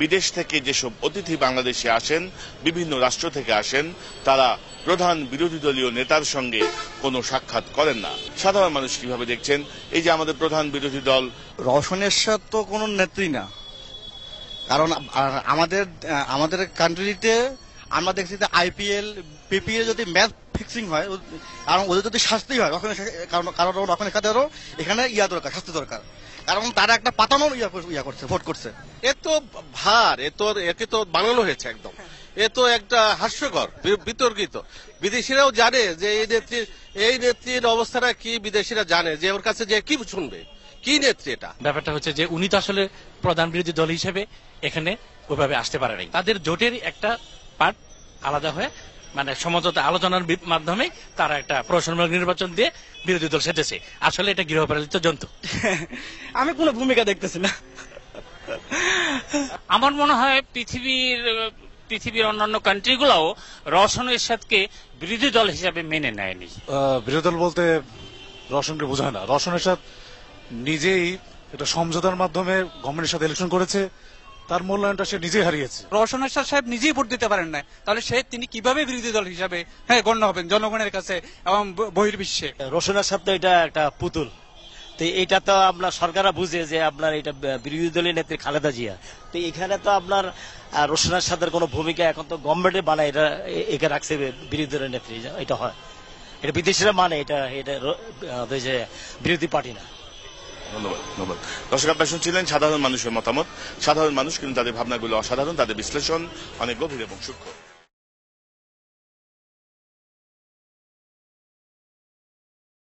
বিদেশ থেকে যেসব অতিথি বাংলাদেশে আসেন, বিভিন্ন রাষ্ট্র থেকে আসেন, তারা প্রধান বিরোধী দলীয় নেতার সঙ্গে কোনো সাক্ষাৎ করেন না। সাধারণ মানুষ কিভাবে দেখছেন? এই যে আমাদের প্রধান বিরোধী দল রওশন এরশাদ তো কোনো নেত্রী না, কারণ আমাদের কান্ট্রিতে আমরা দেখছি যে আইপিএল বিপিএল যদি ম্যাচ ফিক্সিং হয়, কারণ ওদের যদি শাস্তি হয়, কারণ রওশন এরশাদেরও এখানে দরকার, শাস্তি দরকার, কারণ তারা একটা পাতানোর করছে, ভোট করছে। এ তো ভার, একে তো বানানো হয়েছে একদম। এ তো একটা হাস্যকর, বিতর্কিত। বিদেশিরাও জানে যে এই নেত্রীর অবস্থাটা কি, বিদেশিরা জানে যে ওর কাছে যে কি শুনবে, কি নেত্রী এটা। ব্যাপারটা হচ্ছে যে উনি তো আসলে প্রধান বিরোধী দল হিসেবে এখানে ওইভাবে আসতে পারে নাই। তাদের জোটের একটা পার্ট আলাদা হয়ে মানে সমঝোতা আলোচনার মাধ্যমে তারা একটা প্রশাসনিক নির্বাচন দিয়ে বিরোধী দল সেজেছে। আসলে এটা গৃহপালিত জন্তু। আমি কোনো ভূমিকা দেখতেছি না। আমার মনে হয় পৃথিবীর অন্যান্য কান্ট্রিগুলোও রওশন এরশাদকে বিরোধী দল হিসাবে মেনে নেয়নি। বিরোধী দল বলতে রওশনকে বোঝায় না। রওশন এরশাদ নিজেই একটা সমঝোতার মাধ্যমে গভর্নমেন্টের সাথে ইলেকশন করেছে, তার মূল্যায়নটা সে নিজেই হারিয়েছে। রওশন এরশাদ সাহেব নিজেই ভোট দিতে পারেন না, তাহলে তিনি কিভাবে বিরোধী দল হিসাবে গণ্য হবেন জনগণের কাছে এবং বহির্বিশ্বে? রওশন এরশাদ তো এটা একটা পুতুল, তো এটা তো আপনার সরকাররা বুঝে যে আপনার এটা বিরোধী দলীয় নেত্রী খালেদা জিয়া, তো এখানে তো আপনার রওশন এরশাদের কোনো ভূমিকা এখন তো গভর্নমেন্টে বানায়, এটা একে রাখছে বিরোধী দলের নেত্রী। এটা হয়, এটা বিদেশিরা মানে, এটা বিরোধী পার্টি না। ধন্যবাদ। দর্শক, আপনারা শুনছিলেন সাধারণ মানুষের মতামত। সাধারণ মানুষ কিন্তু তাদের ভাবনাগুলো অসাধারণ, তাদের বিশ্লেষণ অনেক গভীর এবং সূক্ষ্ম।